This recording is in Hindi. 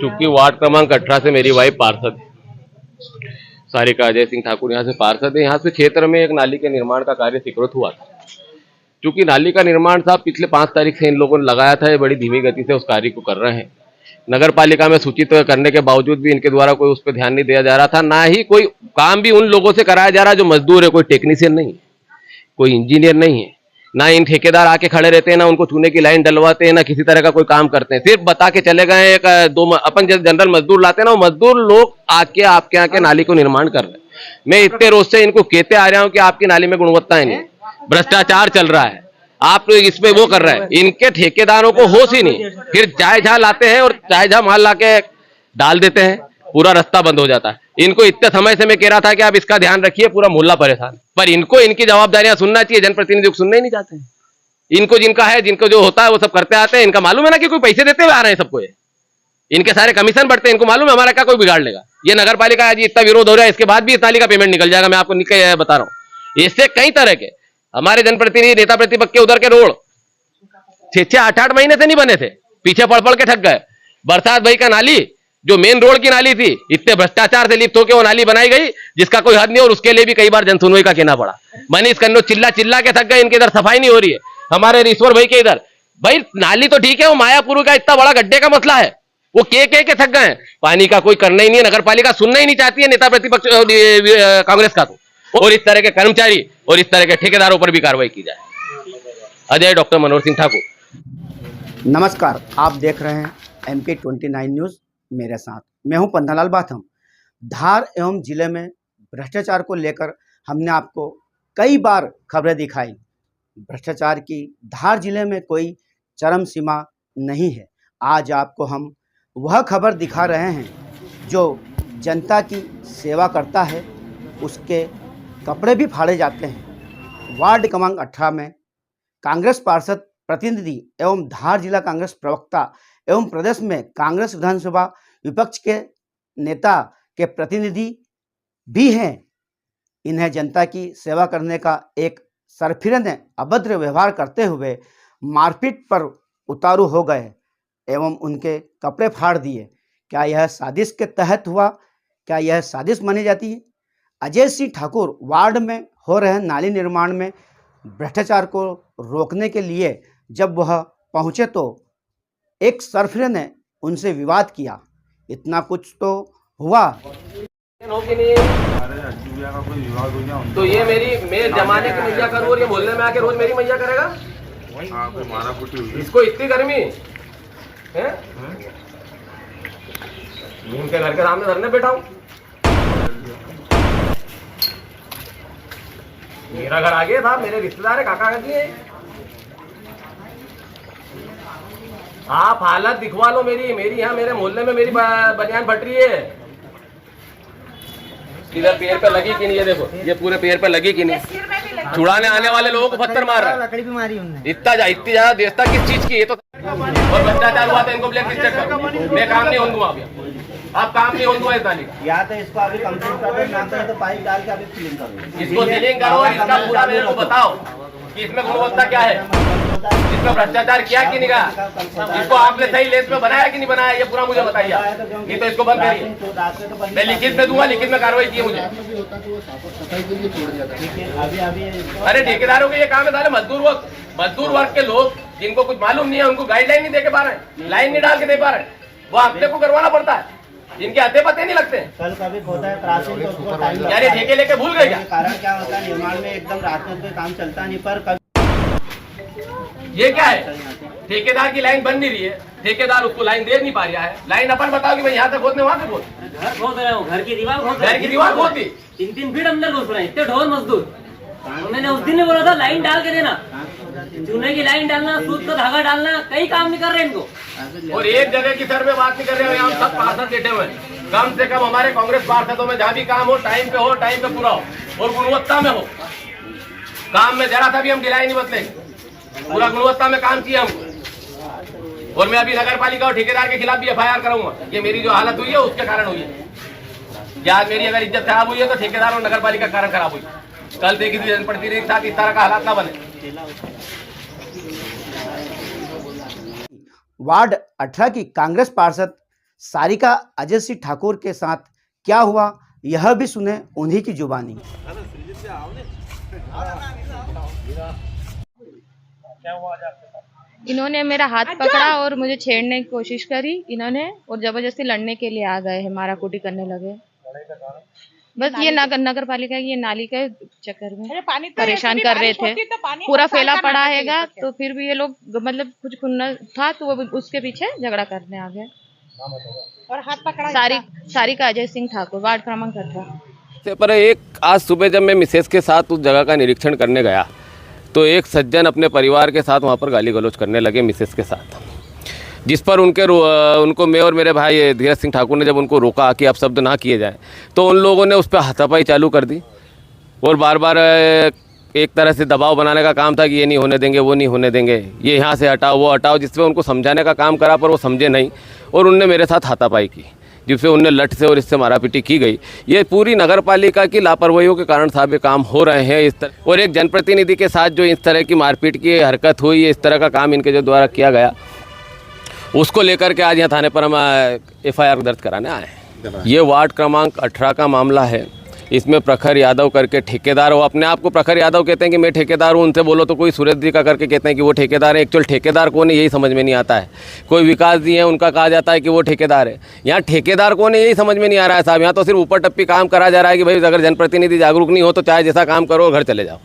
चूंकि वार्ड क्रमांक 18 से मेरी वाइफ पार्षद है, सारिका अजय सिंह ठाकुर यहाँ से पार्षद है। यहाँ से क्षेत्र में एक नाली के निर्माण का कार्य स्वीकृत हुआ था। चूंकि नाली का निर्माण साहब पिछले 5 तारीख से इन लोगों ने लगाया था, ये बड़ी धीमी गति से उस कार्य को कर रहे हैं। नगर पालिका में सूचित करने के बावजूद भी इनके द्वारा कोई उस पर ध्यान नहीं दिया जा रहा था, ना ही कोई काम भी उन लोगों से कराया जा रहा है जो मजदूर है, कोई टेक्नीशियन नहीं है, कोई इंजीनियर नहीं है। ना इन ठेकेदार आके खड़े रहते हैं, ना उनको चूने की लाइन डलवाते हैं, ना किसी तरह का कोई काम करते हैं। सिर्फ बता के चले गए एक दो अपन जैसे जनरल मजदूर लाते हैं ना, वो मजदूर लोग आके आपके यहाँ के नाली को निर्माण कर रहे हैं। मैं इतने रोज से इनको कहते आ रहा हूँ कि आपकी नाली में गुणवत्ता है नहीं, भ्रष्टाचार चल रहा है, आप लोग इसमें वो कर रहे हैं। इनके ठेकेदारों को होश ही नहीं, फिर चाय झा लाते हैं और चाय झा माल लाके डाल देते हैं, पूरा रास्ता बंद हो जाता है। इनको इतने समय से मैं कह रहा था कि आप इसका ध्यान रखिए, पूरा मोहल्ला परेशान, पर इनको इनकी जवाबदारियां सुनना चाहिए। जनप्रतिनिधि को सुनना ही नहीं चाहते हैं। इनको जिनका है, जिनको जो होता है वो सब करते आते हैं। इनका मालूम है ना कि कोई पैसे देते हुए आ रहे हैं सबको, इनके सारे कमीशन बढ़ते हैं, इनको मालूम है हमारा क्या कोई बिगाड़ लेगा। ये नगर पालिका आज इतना विरोध हो रहा है, इसके बाद भी इस नाली का पेमेंट निकल जाएगा, मैं आपको बता रहा हूँ। इससे कई तरह के हमारे जनप्रतिनिधि नेता प्रतिपक्ष के उधर के रोड 6-6 8-8 महीने से नहीं बने थे, पीछे पड़ पड़ के थक गए। बरसात भाई का नाली जो मेन रोड की नाली थी, इतने भ्रष्टाचार से लिप्त होकर वो नाली बनाई गई जिसका कोई हद नहीं, और उसके लिए भी कई बार जनसुनवाई का कहना पड़ा। मनीष कन्नो चिल्ला चिल्ला के थक गए, इनके इधर सफाई नहीं हो रही है। हमारे ईश्वर भाई के इधर भाई नाली तो ठीक है, वो मायापुर का इतना बड़ा गड्ढे का मसला है, वो के थक गए। पानी का कोई करना ही नहीं है, नगर पालिका सुनना ही नहीं चाहती है नेता प्रतिपक्ष कांग्रेस का। तो और इस तरह के कर्मचारी और इस तरह के ठेकेदारों पर भी कार्रवाई की जाए। अजय डॉक्टर मनोहर सिंह ठाकुर। नमस्कार, आप देख रहे हैं MK29 न्यूज़। मेरे साथ मैं हूं पन्नालाल बाथम। धार एवं जिले में भ्रष्टाचार को लेकर हमने आपको कई बार खबरें दिखाई। भ्रष्टाचार की धार जिले में कोई चरम सीमा नहीं है। आज आपको हम वह खबर दिखा रहे हैं जो जनता की सेवा करता है, उसके कपड़े भी फाड़े जाते हैं। वार्ड क्रमांक 18 में कांग्रेस पार्षद प्रतिनिधि एवं धार जिला कांग्रेस प्रवक्ता एवं प्रदेश में कांग्रेस विधानसभा विपक्ष के नेता के प्रतिनिधि भी हैं। इन्हें जनता की सेवा करने का एक सरफिरे ने अभद्र व्यवहार करते हुए मारपीट पर उतारू हो गए एवं उनके कपड़े फाड़ दिए। क्या यह साजिश के तहत हुआ? क्या यह साजिश मानी जाती है? अजय सिंह ठाकुर वार्ड में हो रहे नाली निर्माण में भ्रष्टाचार को रोकने के लिए जब वह पहुंचे तो एक सरफिरे ने उनसे विवाद किया। इतना कुछ तो हुआ। तो ये मेरे जमाने की मैया करूँ और ये मोहल्ले में आके रोज मेरी मैया करेगा? इसको इतनी गर्मी है? उनके घर के सामने धरने बैठा हूँ। मेरा घर आगे था, मेरे रिश्तेदार है, काका काकी है। आप हालत दिखवा लो मेरी यहाँ मेरे मोहल्ले में मेरी बनियान फट रही है। इधर पैर पे लगी कि नहीं, ये देखो, ये पूरे पैर पे लगी कि नहीं। छुड़ाने आने वाले लोगों को पत्थर मार रहा है। लकड़ी भी मारी उन्होंने। इतनी ज्यादा देशता किस चीज की? ये तो और भ्रष्टाचार हुआ था, इनको ब्लैक लिस्टेड करो। मैं काम नहीं होने दूंगा अभी, आप काम नहीं होने दूंगा इस तारीख। या तो इसको अभी कंप्लीट कर दो, ना तो पाइप डाल के अभी सीलिंग करो। इसको सीलिंग करो, इसका पूरा मेरे को बताओ कि इसमें गुणवत्ता क्या है, इसमें भ्रष्टाचार किया कि नहीं कहा, इसको आपने सही लेस में बनाया कि नहीं बनाया, ये पूरा मुझे बताइए। नहीं तो इसको बंद करिए, मैं लिखित में दूंगा, लिखित में कार्रवाई की मुझे। अरे ठेकेदारों के ये काम है, सारे मजदूर वर्ग के लोग जिनको कुछ मालूम नहीं है, उनको गाइडलाइन नहीं दे के पा रहे, लाइन नहीं डाल के दे पा रहे, वो अपने को करवाना पड़ता है। इनके अते पते नहीं लगते। कल कभी होता है प्राचीन तो उसको टाइम यार ये ठेके लेके भूल गए क्या? कारण क्या होता है, निर्माण में एकदम रात में काम चलता नहीं। पर ये क्या है, ठेकेदार की लाइन बन नहीं रही है, ठेकेदार उसको लाइन दे नहीं पा रहा है। लाइन अपन बताओ कि मैं यहाँ तक खोदने वहाँ तक खोद, घर खोद रहे हो, घर की दीवार खोदती 3-3 फीट अंदर घुस रहे हैं, इतने ढोर मजदूर। तो मैंने उस दिन ही बोला था लाइन डाल के देना, चूने की लाइन डालना, सूत का धागा डालना, कई काम नहीं कर रहे इनको। और एक जगह की सर पे बात नहीं कर रहे हैं, हम सब पार्षद बैठे हुए हैं। कम से कम हमारे कांग्रेस पार्षदों में जहाँ भी काम हो टाइम पे पूरा हो और गुणवत्ता में हो। काम में जरा सा भी हम ढिलाई नहीं बदलेंगे, पूरा गुणवत्ता में काम किया हमको। और मैं अभी नगर पालिका और ठेकेदार के खिलाफ भी FIR कराऊंगा। ये मेरी जो हालत हुई है उसके कारण हुई है। या मेरी अगर इज्जत खराब हुई है तो ठेकेदार और नगर पालिका कारण खराब हुई। कल से किसी जनप्रतिनिधि के साथ इस तरह का हालात ना बने। वार्ड 18 की कांग्रेस पार्षद सारिका अजय सिंह ठाकुर के साथ क्या हुआ यह भी सुने उन्हीं की जुबानी। इन्होंने मेरा हाथ पकड़ा और मुझे छेड़ने की कोशिश करी इन्होंने, और जबरदस्ती लड़ने के लिए आ गए हैं, मारा कुटी करने लगे। बस ये नगर पालिका की ये नाली के चक्कर में परेशान कर रहे थे। पूरा फैला पड़ा हैगा, तो फिर भी ये लोग मतलब कुछ खुन्ना था तो वो उसके पीछे झगड़ा करने आ गए। और हाथ पकड़ा सारिका अजय सिंह ठाकुर, वार्ड क्रमांक 18। पर एक आज सुबह जब मैं मिसेस के साथ उस जगह का निरीक्षण करने गया तो एक सज्जन अपने परिवार के साथ वहाँ पर गाली गलौज करने लगे मिसेस के साथ, जिस पर उनको मैं और मेरे भाई धीरज सिंह ठाकुर ने जब उनको रोका कि आप शब्द ना किए जाए तो उन लोगों ने उस पर हाथापाई चालू कर दी और बार बार एक तरह से दबाव बनाने का काम था कि ये नहीं होने देंगे, वो नहीं होने देंगे, ये यहाँ से हटाओ, वो हटाओ, जिससे उनको समझाने का काम करा पर वो समझे नहीं और उनने मेरे साथ हाथापाई की, जिससे उनने लठ से और इससे मारापीटी की गई। ये पूरी नगर पालिका की लापरवाहियों के कारण साहब ये काम हो रहे हैं इस तरह। और एक जनप्रतिनिधि के साथ जो इस तरह की मारपीट की हरकत हुई, इस तरह का काम इनके जो द्वारा किया गया, उसको लेकर के आज यहाँ थाने पर हम FIR दर्ज कराने आए हैं। ये वार्ड क्रमांक 18 का मामला है। इसमें प्रखर यादव करके ठेकेदार, वो अपने आप को प्रखर यादव कहते हैं कि मैं ठेकेदार हूँ, उनसे बोलो तो कोई सुरेश जी का करके कहते हैं कि वो ठेकेदार है। एक्चुअल ठेकेदार कौन है यही समझ में नहीं आता है। कोई विकास जी है, उनका कहा जाता है कि वो ठेकेदार है। यहाँ ठेकेदार कौन है यही समझ में नहीं आ रहा है साहब। यहाँ तो सिर्फ ऊपर टप्पी काम करा जा रहा है कि भाई अगर जनप्रतिनिधि जागरूक नहीं हो तो चाहे जैसा काम करो घर चले जाओ।